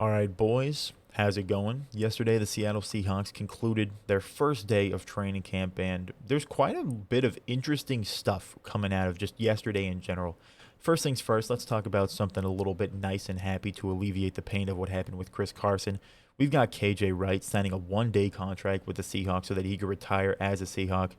All right, boys, how's it going? Yesterday, the Seattle Seahawks concluded their first day of training camp, and there's quite a bit of interesting stuff coming out of just yesterday in general. First things first, let's talk about something a little bit nice and happy to alleviate the pain of what happened with Chris Carson. We've got KJ Wright signing a 1 day contract with the Seahawks so that he could retire as a Seahawk.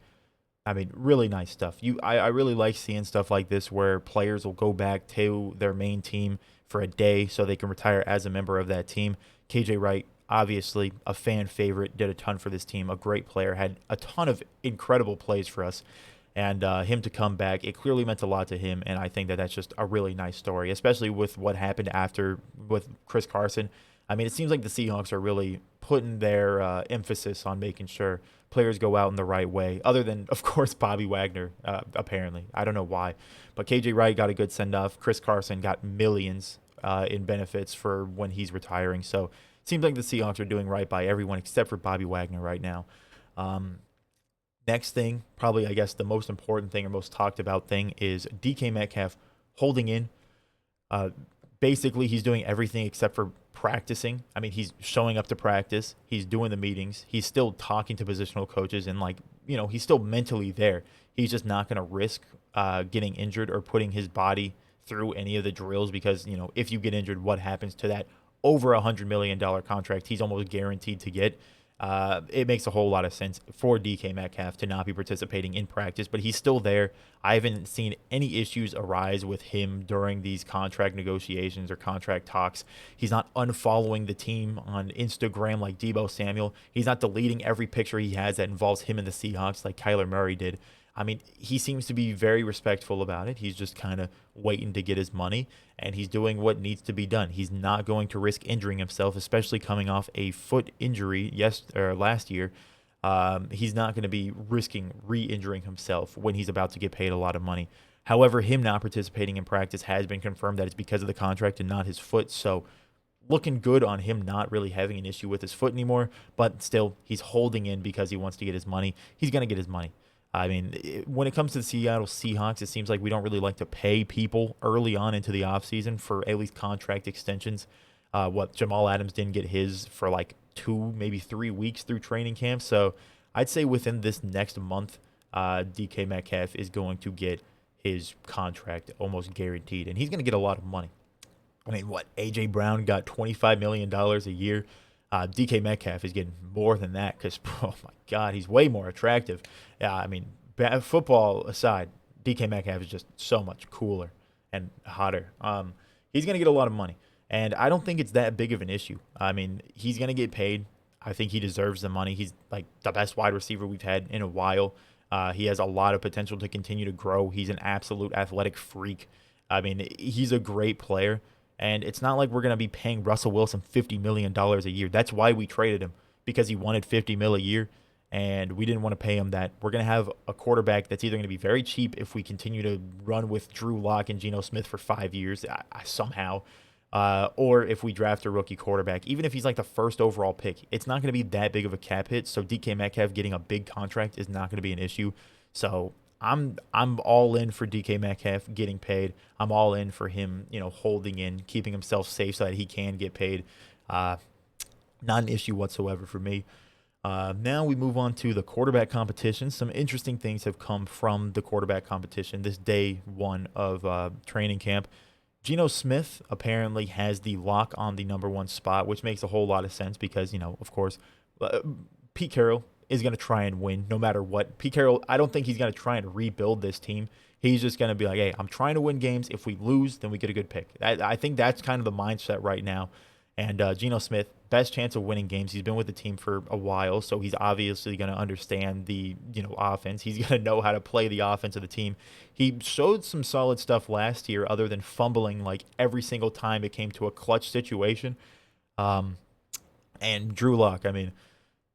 I mean, really nice stuff. I really like seeing stuff like this where players will go back to their main team for a day so they can retire as a member of that team. KJ Wright, obviously a fan favorite, did a ton for this team, a great player, had a ton of incredible plays for us. And him to come back, it clearly meant a lot to him. And I think that that's just a really nice story, especially with what happened after with Chris Carson. I mean, it seems like the Seahawks are really putting their emphasis on making sure players go out in the right way, other than, of course, Bobby Wagner, apparently. I don't know why. But KJ Wright got a good send off. Chris Carson got millions in benefits for when he's retiring. So it seems like the Seahawks are doing right by everyone except for Bobby Wagner right now. Um, Next thing, probably, I guess, the most important thing or most talked about thing is DK Metcalf holding in. Uh, Basically, he's doing everything except for practicing. I mean, he's showing up to practice. He's doing the meetings. He's still talking to positional coaches and, like, he's still mentally there. He's just not going to risk getting injured or putting his body through any of the drills because, if you get injured, what happens to that over $100 million contract he's almost guaranteed to get? It makes a whole lot of sense for DK Metcalf to not be participating in practice, but he's still there. I haven't seen any issues arise with him during these contract negotiations or contract talks. He's not unfollowing the team on Instagram like Debo Samuel. He's not deleting every picture he has that involves him and the Seahawks like Kyler Murray did. I mean, he seems to be very respectful about it. He's just kind of waiting to get his money, and he's doing what needs to be done. He's not going to risk injuring himself, especially coming off a foot injury last year. He's not going to be risking re-injuring himself when he's about to get paid a lot of money. However, him not participating in practice has been confirmed that it's because of the contract and not his foot. So looking good on him not really having an issue with his foot anymore, but still he's holding in because he wants to get his money. He's going to get his money. I mean, when it comes to the Seattle Seahawks, it seems like we don't really like to pay people early on into the offseason for at least contract extensions. Jamal Adams didn't get his for like 2, maybe 3 weeks through training camp. So I'd say within this next month, DK Metcalf is going to get his contract almost guaranteed, and he's going to get a lot of money. I mean, what? A.J. Brown got $25 million a year. DK Metcalf is getting more than that because, oh my God, he's way more attractive. Yeah, I mean, football aside, DK Metcalf is just so much cooler and hotter. He's going to get a lot of money, and I don't think it's that big of an issue. I mean, he's going to get paid. I think he deserves the money. He's like the best wide receiver we've had in a while. He has a lot of potential to continue to grow. He's an absolute athletic freak. I mean, he's a great player. And it's not like we're going to be paying Russell Wilson $50 million a year. That's why we traded him, because he wanted $50 million a year, and we didn't want to pay him that. We're going to have a quarterback that's either going to be very cheap if we continue to run with Drew Lock and Geno Smith for 5 years somehow, or if we draft a rookie quarterback, even if he's like the first overall pick. It's not going to be that big of a cap hit, so DK Metcalf getting a big contract is not going to be an issue. So I'm all in for DK Metcalf getting paid. I'm all in for him, holding in, keeping himself safe so that he can get paid. Not an issue whatsoever for me. Now we move on to the quarterback competition. Some interesting things have come from the quarterback competition this day one of training camp. Geno Smith apparently has the lock on the number one spot, which makes a whole lot of sense because, of course, Pete Carroll is going to try and win no matter what. Pete Carroll, I don't think he's going to try and rebuild this team. He's just going to be like, hey, I'm trying to win games. If we lose, then we get a good pick. I think that's kind of the mindset right now. And Geno Smith, best chance of winning games. He's been with the team for a while, so he's obviously going to understand the offense. He's going to know how to play the offense of the team. He showed some solid stuff last year, other than fumbling like every single time it came to a clutch situation. And Drew Lock, I mean,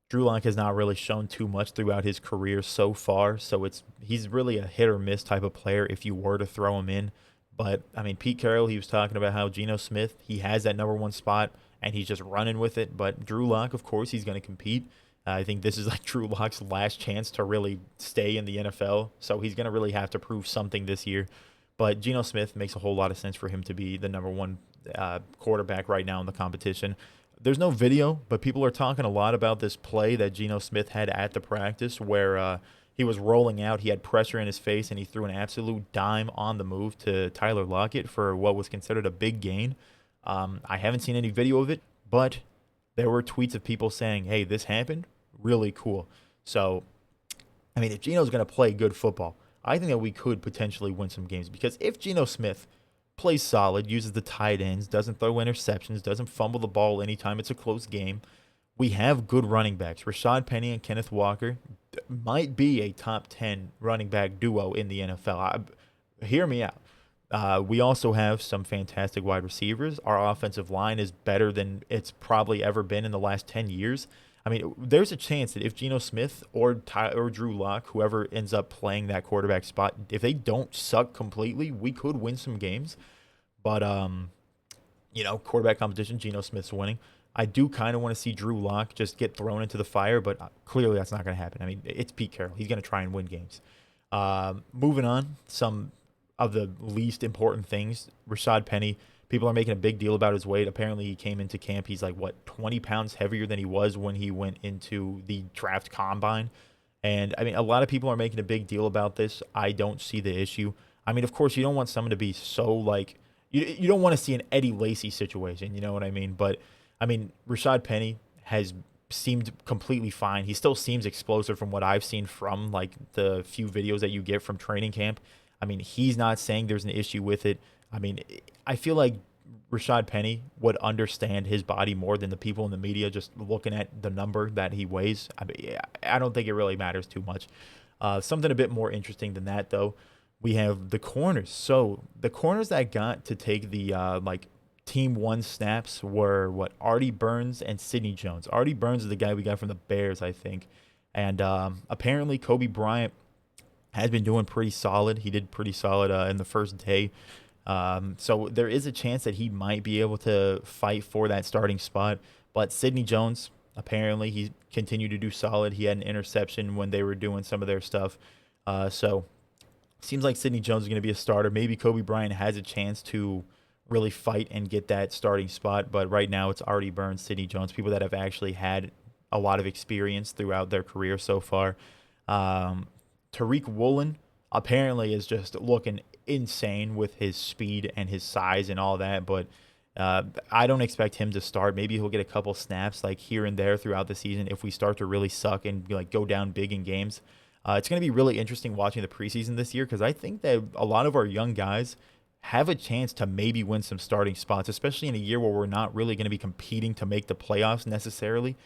Drew Lock has not really shown too much throughout his career so far, so he's really a hit or miss type of player if you were to throw him in. But, I mean, Pete Carroll, he was talking about how Geno Smith, he has that number one spot, and he's just running with it. But Drew Lock, of course, he's going to compete. I think this is like Drew Lock's last chance to really stay in the NFL, so he's going to really have to prove something this year. But Geno Smith makes a whole lot of sense for him to be the number one quarterback right now in the competition. There's no video, but people are talking a lot about this play that Geno Smith had at the practice where he was rolling out. He had pressure in his face, and he threw an absolute dime on the move to Tyler Lockett for what was considered a big gain. I haven't seen any video of it, but there were tweets of people saying, hey, this happened. Really cool. So, I mean, if Geno's going to play good football, I think that we could potentially win some games because if Geno Smith plays solid, uses the tight ends, doesn't throw interceptions, doesn't fumble the ball anytime it's a close game, we have good running backs. Rashad Penny and Kenneth Walker might be a top 10 running back duo in the NFL. Hear me out. We also have some fantastic wide receivers. Our offensive line is better than it's probably ever been in the last 10 years. I mean, there's a chance that if Geno Smith or Drew Lock, whoever ends up playing that quarterback spot, if they don't suck completely, we could win some games. But, quarterback competition, Geno Smith's winning. I do kind of want to see Drew Lock just get thrown into the fire, but clearly that's not going to happen. I mean, it's Pete Carroll. He's going to try and win games. Moving on, some of the least important things, Rashad Penny. People are making a big deal about his weight. Apparently, he came into camp. He's like, 20 pounds heavier than he was when he went into the draft combine. And, I mean, a lot of people are making a big deal about this. I don't see the issue. I mean, of course, you don't want someone to be so, you don't want to see an Eddie Lacy situation. You know what I mean? But, I mean, Rashad Penny has seemed completely fine. He still seems explosive from what I've seen from, the few videos that you get from training camp. I mean, he's not saying there's an issue with it. I mean, I feel like Rashad Penny would understand his body more than the people in the media just looking at the number that he weighs. I mean, I don't think it really matters too much. Something a bit more interesting than that, though, we have the corners. So the corners that got to take the, Team 1 snaps were, Artie Burns and Sidney Jones. Artie Burns is the guy we got from the Bears, I think. And apparently Kobe Bryant has been doing pretty solid. He did pretty solid in the first day. So there is a chance that he might be able to fight for that starting spot. But Sidney Jones, apparently, he continued to do solid. He had an interception when they were doing some of their stuff. So seems like Sidney Jones is going to be a starter. Maybe Kobe Bryant has a chance to really fight and get that starting spot. But right now it's Artie Burns, Sidney Jones, people that have actually had a lot of experience throughout their career so far. Tariq Woolen apparently is just looking insane with his speed and his size and all that, but I don't expect him to start. Maybe he'll get a couple snaps here and there throughout the season if we start to really suck and go down big in games. It's going to be really interesting watching the preseason this year because I think that a lot of our young guys have a chance to maybe win some starting spots, especially in a year where we're not really going to be competing to make the playoffs necessarily.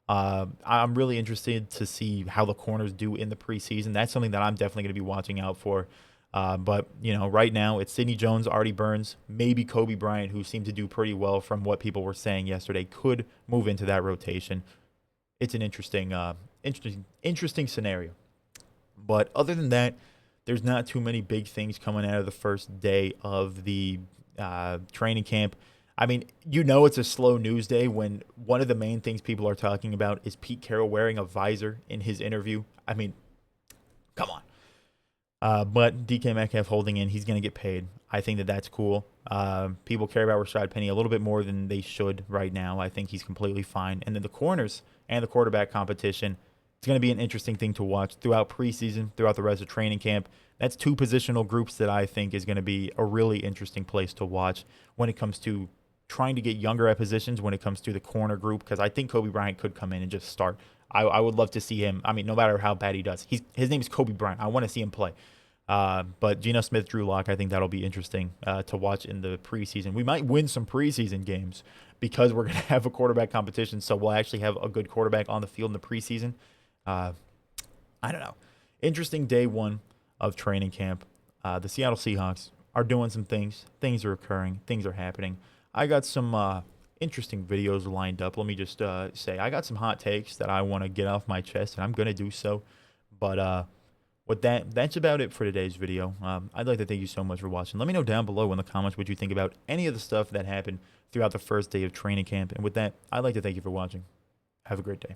I'm really interested to see how the corners do in the preseason. That's something that I'm definitely going to be watching out for. But, right now it's Sidney Jones, Artie Burns, maybe Kobe Bryant, who seemed to do pretty well from what people were saying yesterday, could move into that rotation. It's an interesting scenario. But other than that, there's not too many big things coming out of the first day of the training camp. I mean, it's a slow news day when one of the main things people are talking about is Pete Carroll wearing a visor in his interview. I mean, come on. But DK Metcalf Holding in, he's going to get paid. I think that that's cool. People care about Rashad Penny a little bit more than they should right now. I think he's completely fine. And then the corners and the quarterback competition, it's going to be an interesting thing to watch throughout preseason, throughout the rest of training camp. That's two positional groups that I think is going to be a really interesting place to watch when it comes to trying to get younger at positions, when it comes to the corner group, because I think Kobe Bryant could come in and just start. I would love to see him. I mean, no matter how bad he does. His name is Kobe Bryant. I want to see him play. But Geno Smith, Drew Lock, I think that'll be interesting to watch in the preseason. We might win some preseason games because we're going to have a quarterback competition, so we'll actually have a good quarterback on the field in the preseason. I don't know. Interesting day one of training camp. The Seattle Seahawks are doing some things. Things are occurring. Things are happening. I got some interesting videos lined up. Let me just say I got some hot takes that I want to get off my chest, and I'm going to do so. But with that's about it for today's video. I'd like to thank you so much for watching. Let me know down below in the comments what you think about any of the stuff that happened throughout the first day of training camp. And with that, I'd like to thank you for watching. Have a great day.